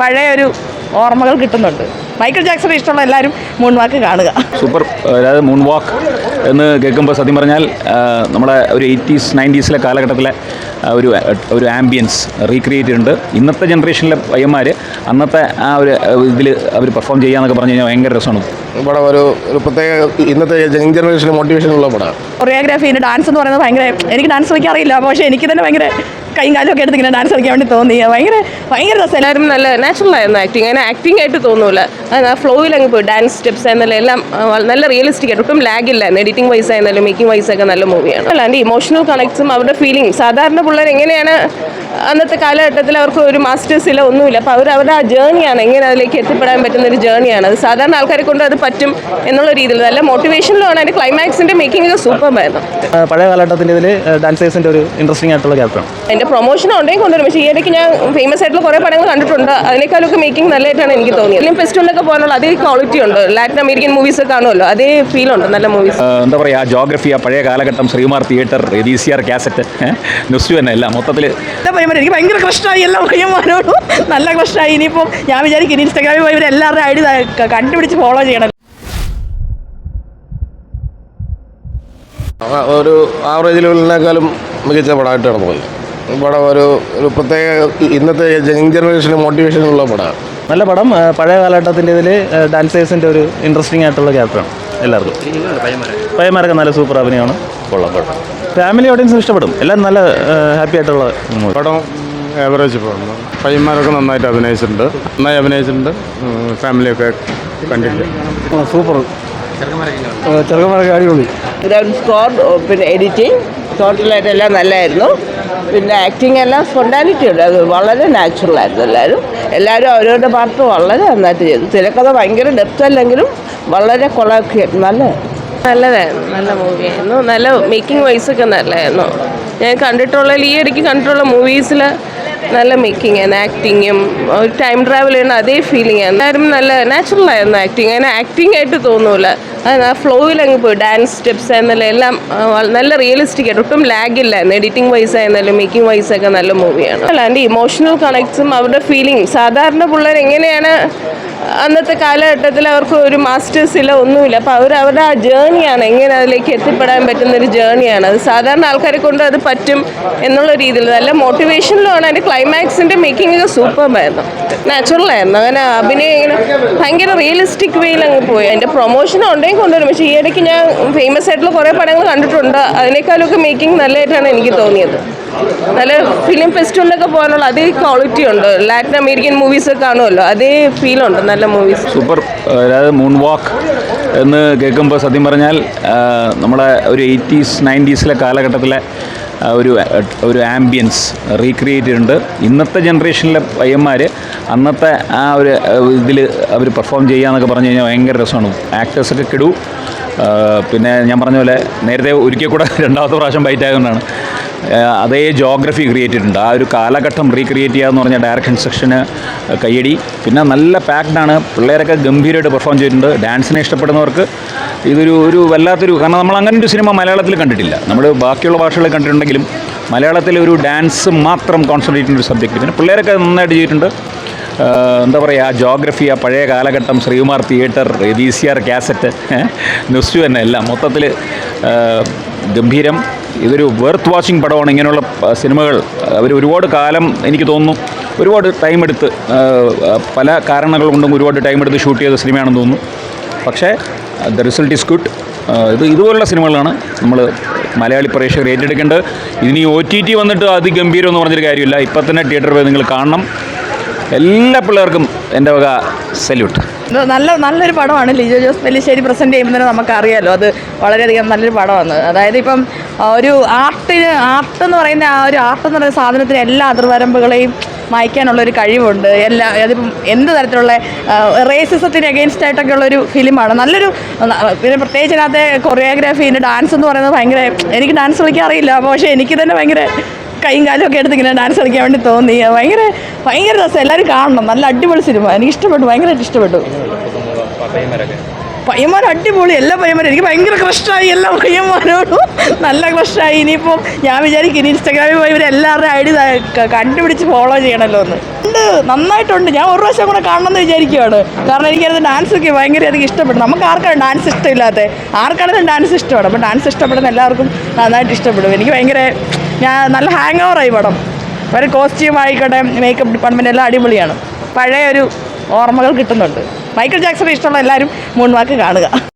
പഴയ ഒരു ഓർമ്മകൾ കിട്ടുന്നുണ്ട്. മൈക്കിൾ ജാക്സൺ ഇഷ്ടമുള്ള എല്ലാവരും മൂൺ വാക്ക് കാണുക. സൂപ്പർ. അതായത് മൂൺ വാക്ക് എന്ന് കേൾക്കുമ്പോൾ സത്യം പറഞ്ഞാൽ നമ്മളെ ഒരു 80s 90s കാലഘട്ടത്തിലെ ഒരു ആംബിയൻസ് റീക്രിയേറ്റ് ചെയ്തിട്ടുണ്ട്. ഇന്നത്തെ ജനറേഷനിലെ പയ്യന്മാർ അന്നത്തെ ആ ഒരു ഇതിൽ അവർ പെർഫോം ചെയ്യാന്നൊക്കെ പറഞ്ഞു കഴിഞ്ഞാൽ ഭയങ്കര രസമാണ്. ഇവിടെ ഒരു പ്രത്യേക ഇന്നത്തെ യങ് ജനറേഷന് മോട്ടിവേഷനുള്ള പടമാണ്. കൊറിയോഗ്രാഫി ഡാൻസ് എന്ന് പറയുന്നത് ഭയങ്കര, എനിക്ക് ഡാൻസ് കളിക്കാൻ അറിയില്ല, പക്ഷേ എനിക്ക് തന്നെ ഭയങ്കര കൈയും കാലും ഒക്കെ എടുത്ത് ഇങ്ങനെ ഡാൻസ് കളിക്കാൻ വേണ്ടി തോന്നി. ഭയങ്കര രസം. എല്ലാവരും നല്ല നാച്ചുറൽ ആയിരുന്നു ആക്ടിങ്. അങ്ങനെ ആക്ടിങ് ആയിട്ട് തോന്നൂല, ആ ഫ്ലോയിൽ അങ്ങ് പോയി. ഡാൻസ് സ്റ്റെപ്സ് ആയിരുന്നാലും എല്ലാം നല്ല റിയലിസ്റ്റിക് ആയിട്ട്, ഒട്ടും ലാഗ് ഇല്ലായിരുന്നു. എഡിറ്റിംഗ് വൈസ് ആയിരുന്നാലും മേക്കിംഗ് വൈസ് ഒക്കെ നല്ല മൂവിയാണ്. അല്ല, അതിൻ്റെ ഇമോഷണൽ കണക്ട്സും അവരുടെ ഫീലിംഗ്, സാധാരണ പിള്ളേർ എങ്ങനെയാണ് അന്നത്തെ കാലഘട്ടത്തിൽ അവർക്ക് ഒരു മാസ്റ്റേഴ്സ് ഇല്ല, ഒന്നുമില്ല. അപ്പോൾ അവരുടെ ആ ജേണിയാണ്, എങ്ങനെ അതിലേക്ക് എത്തിപ്പെടാൻ പറ്റുന്ന ഒരു ജേണിയാണ്. അത് സാധാരണ ആൾക്കാരെ കൊണ്ട് അത് പറ്റും എന്നുള്ള രീതിയിൽ നല്ല മോട്ടിവേഷനിലാണ്. അതിൻ്റെ ക്ലൈമാക്സിൻ്റെ മേക്കിംഗ് ഒക്കെ സൂപ്പറായിരുന്നു. പഴയ കാലഘട്ടത്തിൻ്റെ ഇതിൽ ഡാൻസേഴ്സിൻ്റെ ഒരു ഇൻട്രസ്റ്റിംഗ് ആയിട്ടുള്ള ക്യാരക്ടറാണ്. അതിൻ്റെ പ്രൊമോഷൻ ഉണ്ടെങ്കിൽ കൊണ്ടുവരും. പക്ഷേ ഈ ഇടയ്ക്ക് ഞാൻ ഫേമസ് ആയിട്ടുള്ള കുറേ പടങ്ങൾ കണ്ടിട്ടുണ്ട്. അതിനേക്കാളൊക്കെ മേക്കിംഗ് നല്ലതായിട്ടാണ് എനിക്ക് തോന്നിയത്. ഫിലിം ഫെസ്റ്റിവലിലൊക്കെ പോകാനുള്ള അതേ ക്വാളിറ്റി ഉണ്ട്. ലാറ്റിൻ അമേരിക്കൻ മൂവീസ് കാണുമല്ലോ, അതേ ഫീൽ ഉണ്ട് നല്ല മൂവീസ്. എന്താ പറയുക, ആ ജോഗ്രഫി, ആ പഴയ കാലഘട്ടം, Sreekumar theatre, VCR cassette, news തന്നെ എല്ലാം മൊത്തത്തിൽ എനിക്ക് ഭയങ്കര ക്രഷായി. എല്ലാ പയ്യന്മാരോടും നല്ല ക്രഷായി. ഇനിയിപ്പോൾ ഞാൻ വിചാരിക്കും ഇൻസ്റ്റാഗ്രാമിൽ പോയി ഇവരെല്ലാവരുടെ ഐഡി കണ്ടുപിടിച്ച് ഫോളോ ചെയ്യണം. ഒരു ആവറേജ് ലെവലിനേക്കാളും മികച്ച പടമായിട്ട് നടന്നുപോയി. ഇവിടെ ഒരു പ്രത്യേക ഇന്നത്തെ യങ് ജനറേഷന് മോട്ടിവേഷനുള്ള പടമാണ്. നല്ല പടം. പഴയ കാലഘട്ടത്തിൻ്റെ ഇതിൽ ഡാൻസേഴ്സിൻ്റെ ഒരു ഇൻട്രസ്റ്റിംഗ് ആയിട്ടുള്ള ക്യാരക്ടറാണ്. എല്ലാവർക്കും പയ്യന്മാരൊക്കെ നല്ല സൂപ്പർ അഭിനയമാണ്. കൊള്ളാം. ഫാമിലി ഓഡിയൻസിന് ഇഷ്ടപ്പെടും. എല്ലാവരും നല്ല ഹാപ്പി ആയിട്ടുള്ള പടം. ആവറേജ് പോകുന്നു. പയ്യന്മാരൊക്കെ നന്നായി അഭിനയിച്ചിട്ടുണ്ട്. ഫാമിലിയൊക്കെ കണ്ടില്ല. സൂപ്പർ. ചെറുക്കന്മാരൊക്കെ അടിപൊളി. ഗ്രൗണ്ട് സ്കോർ, പിന്നെ എഡിറ്റിംഗ് ടോട്ടലായിട്ട് എല്ലാം നല്ലതായിരുന്നു. പിന്നെ ആക്ടിങ് എല്ലാം സ്പോണ്ടാനിറ്റി ഉണ്ട്. അത് വളരെ നാച്ചുറലായിരുന്നു. എല്ലാവരും അവരവരുടെ പാർട്ട് വളരെ നന്നായിട്ട് ചെയ്തു. തിരക്കഥ ഭയങ്കര ഡെപ്ത് അല്ലെങ്കിലും വളരെ നല്ലതായിരുന്നു. നല്ല മൂവിയായിരുന്നു. നല്ല മേക്കിംഗ് വൈസൊക്കെ നല്ലതായിരുന്നു. ഞാൻ ഈ ഇടയ്ക്ക് കണ്ടിട്ടുള്ള മൂവീസിൽ നല്ല മേക്കിംഗ് ആണ്. ആക്ടിങ്ങും ഒരു ടൈം ട്രാവൽ ചെയ്യുന്ന അതേ ഫീലിംഗ് ആണ്. എല്ലാവരും നല്ല നാച്ചുറൽ ആയിരുന്നു ആക്ടിങ്. അങ്ങനെ ആക്ടിങ് ആയിട്ട് തോന്നൂല, ആ ഫ്ലോയിൽ അങ്ങ് പോയി. ഡാൻസ് സ്റ്റെപ്സ് ആയിരുന്നാലും എല്ലാം നല്ല റിയലിസ്റ്റിക് ആയിട്ട്, ഒട്ടും ലാഗ് ഇല്ലായിരുന്നു. എഡിറ്റിംഗ് വൈസ് ആയിരുന്നാലും മേക്കിംഗ് വൈസ് ഒക്കെ നല്ല മൂവിയാണ്. അല്ല, അതിൻ്റെ ഇമോഷണൽ കണക്ട്സും അവരുടെ ഫീലിംഗ്, സാധാരണ പിള്ളേർ എങ്ങനെയാണ് അന്നത്തെ കാലഘട്ടത്തിൽ അവർക്ക് ഒരു മാസ്റ്റേഴ്സ് ഇല്ല, ഒന്നുമില്ല. അപ്പോൾ അവരുടെ ആ ജേണിയാണ്, എങ്ങനെ അതിലേക്ക് എത്തിപ്പെടാൻ പറ്റുന്ന ഒരു ജേണിയാണ്. അത് സാധാരണ ആൾക്കാരെ കൊണ്ട് അത് പറ്റും എന്നുള്ള രീതിയിൽ നല്ല മോട്ടിവേഷനിലാണ്. അതിൻ്റെ ക്ലൈമാക്സിൻ്റെ മേക്കിംഗ് ഒക്കെ സൂപ്പറായിരുന്നു. നാച്ചുറലായിരുന്നു. അങ്ങനെ അഭിനയം ഇങ്ങനെ ഭയങ്കര റിയലിസ്റ്റിക് വേയിൽ അങ്ങ് പോയി. അതിൻ്റെ പ്രൊമോഷൻ ഉണ്ടെങ്കിൽ കൊണ്ടുവരും. പക്ഷേ ഈ ഇടയ്ക്ക് ഞാൻ ഫേമസ് ആയിട്ടുള്ള കുറേ പടങ്ങൾ കണ്ടിട്ടുണ്ട്. അതിനേക്കാളൊക്കെ മേക്കിംഗ് നല്ലതായിട്ടാണ് എനിക്ക് തോന്നിയത്. നല്ല ഫിലിം ഫെസ്റ്റിവലിലൊക്കെ പോകാനുള്ള അതേ ക്വാളിറ്റി ഉണ്ട്. ലാറ്റിൻ അമേരിക്കൻ മൂവീസ് കാണുമല്ലോ, അതേ ഫീലുണ്ട് നല്ല മൂവീസ്. സൂപ്പർ. അതായത് മൂൺ വാക്ക് എന്ന് കേൾക്കുമ്പോൾ സത്യം പറഞ്ഞാൽ നമ്മളെ ഒരു 80s 90s കാലഘട്ടത്തിലെ ഒരു ആംബിയൻസ് റീക്രിയേറ്റ് ചെയ്തിട്ടുണ്ട്. ഇന്നത്തെ ജനറേഷനിലെ പയ്യന്മാർ അന്നത്തെ ആ ഒരു ഇതിൽ അവർ പെർഫോം ചെയ്യാന്നൊക്കെ പറഞ്ഞു കഴിഞ്ഞാൽ ഭയങ്കര രസമാണ്. ആക്ടേഴ്സൊക്കെ കിടു. പിന്നെ ഞാൻ പറഞ്ഞ പോലെ നേരത്തെ ഒരിക്കൽ കൂടെ രണ്ടാമത്തെ പ്രാവശ്യം ബൈറ്റ് ആയതുകൊണ്ടാണ് അതേ ജോഗ്രഫി ക്രിയേറ്റ് ചെയ്തിട്ടുണ്ട്. ആ ഒരു കാലഘട്ടം റീക്രിയേറ്റ് ചെയ്യുക എന്ന് പറഞ്ഞാൽ ഡയറക്ഷൻ സെക്ഷന് കയ്യടി. പിന്നെ നല്ല പാക്ഡാണ്. പിള്ളേരൊക്കെ ഗംഭീരമായിട്ട് പെർഫോം ചെയ്തിട്ടുണ്ട്. ഡാൻസിനെ ഇഷ്ടപ്പെടുന്നവർക്ക് ഇതൊരു വല്ലാത്തൊരു, കാരണം നമ്മൾ അങ്ങനെ ഒരു സിനിമ മലയാളത്തിൽ കണ്ടിട്ടില്ല. നമ്മൾ ബാക്കിയുള്ള ഭാഷകളിൽ കണ്ടിട്ടുണ്ടെങ്കിലും മലയാളത്തിൽ ഒരു ഡാൻസ് മാത്രം കോൺസെൻട്രേറ്റ് ചെയ്യുന്ന ഒരു സബ്ജക്റ്റ്. പിന്നെ പിള്ളേരൊക്കെ നന്നായിട്ട് ചെയ്തിട്ടുണ്ട്. എന്താ പറയുക, ആ ജോഗ്രഫി, ആ പഴയ കാലഘട്ടം, Sreekumar theatre, VCR cassette, news തന്നെ എല്ലാം മൊത്തത്തിൽ ഗംഭീരം. ഇതൊരു വെർത്ത് വാച്ചിങ് പടമാണ്. ഇങ്ങനെയുള്ള സിനിമകൾ അവർ ഒരുപാട് കാലം, എനിക്ക് തോന്നുന്നു ഒരുപാട് ടൈം എടുത്ത്, പല കാരണങ്ങൾ കൊണ്ടും ഒരുപാട് ടൈം എടുത്ത് ഷൂട്ട് ചെയ്ത സിനിമയാണെന്ന് തോന്നുന്നു. പക്ഷേ ദ റിസൾട്ട് ഈസ് ഗുഡ്. ഇതുപോലുള്ള സിനിമകളാണ് നമ്മൾ മലയാളി പ്രേക്ഷകർ ഏറ്റെടുക്കേണ്ടത്. ഇതിന് OTT വന്നിട്ട് അതിഗംഭീരം എന്ന് പറഞ്ഞൊരു കാര്യമില്ല. ഇപ്പം തന്നെ തിയേറ്ററിൽ പോയി നിങ്ങൾ കാണണം. എല്ലാ പിള്ളേർക്കും എൻ്റെ വക സല്യൂട്ട്. നല്ലൊരു പടമാണ്. ലിജോ ജോസ് പെല്ലിശ്ശേരി പ്രസൻറ്റ് ചെയ്യുമ്പോൾ തന്നെ നമുക്കറിയാമല്ലോ, അത് വളരെയധികം നല്ലൊരു പടമാണ്. അതായത് ഇപ്പം ഒരു ആർട്ട് എന്ന് പറയുന്ന ആ ഒരു ആർട്ട് എന്ന് പറയുന്ന സാധനത്തിന് എല്ലാ അതിർവരമ്പുകളെയും മായ്ക്കാനുള്ളൊരു കഴിവുണ്ട്. അതിപ്പം എന്ത് തരത്തിലുള്ള റേസിസത്തിന് അഗെയിൻസ്റ്റ് ആയിട്ടൊക്കെ ഉള്ളൊരു ഫിലിമാണ്. പിന്നെ പ്രത്യേകിച്ച് അതിനകത്തെ കൊറിയോഗ്രാഫി, ഡാൻസ് എന്ന് പറയുന്നത് ഭയങ്കര, എനിക്ക് ഡാൻസ് കളിക്കാൻ അറിയില്ല, പക്ഷേ എനിക്ക് തന്നെ ഭയങ്കര കൈയും കാലും ഒക്കെ എടുത്ത് ഇങ്ങനെ ഡാൻസ് കളിക്കാൻ വേണ്ടി തോന്നി. ഭയങ്കര രസം. എല്ലാവരും കാണണം. നല്ല അടിപൊളി സിനിമ. എനിക്ക് ഇഷ്ടപ്പെട്ടു, ഭയങ്കരമായിട്ട് ഇഷ്ടപ്പെട്ടു. പയ്യന്മാർ അടിപൊളി. എല്ലാ പയ്യന്മാരും എനിക്ക് ഭയങ്കര ക്രഷായി. എല്ലാ പയ്യന്മാരോടും നല്ല ക്രഷായി. ഇനിയിപ്പോൾ ഞാൻ വിചാരിക്കും ഇൻസ്റ്റാഗ്രാമിൽ പോയി ഇവരെല്ലാവരുടെ ഐഡി കണ്ടുപിടിച്ച് ഫോളോ ചെയ്യണമല്ലോ എന്ന്. നന്നായിട്ടുണ്ട്. ഞാൻ ഒരു പ്രാവശ്യം കൂടെ കാണണമെന്ന് വിചാരിക്കുകയാണ്. കാരണം എനിക്കത് ഡാൻസൊക്കെ ഭയങ്കരധികം ഇഷ്ടപ്പെട്ടു. നമുക്ക് ആർക്കാണ് ഡാൻസ് ഇഷ്ടമില്ലാത്ത, ആർക്കാണെങ്കിലും ഡാൻസ് ഇഷ്ടമാണ്. അപ്പോൾ ഡാൻസ് ഇഷ്ടപ്പെടുന്ന എല്ലാവർക്കും നന്നായിട്ട് ഇഷ്ടപ്പെടും. എനിക്ക് ഭയങ്കര നല്ല ഹാങ് ഓവറായി പടം. ഒരു കോസ്റ്റ്യൂം ആയിക്കോട്ടെ, മേക്കപ്പ് ഡിപ്പാർട്ട്മെൻറ്റ് എല്ലാം അടിപൊളിയാണ്. പഴയ ഒരു ഓർമ്മകൾ കിട്ടുന്നുണ്ട്. മൈക്കിൾ ജാക്സൺ ഇഷ്ടമുള്ള എല്ലാവരും മൂൺ വാക്ക് കാണുക.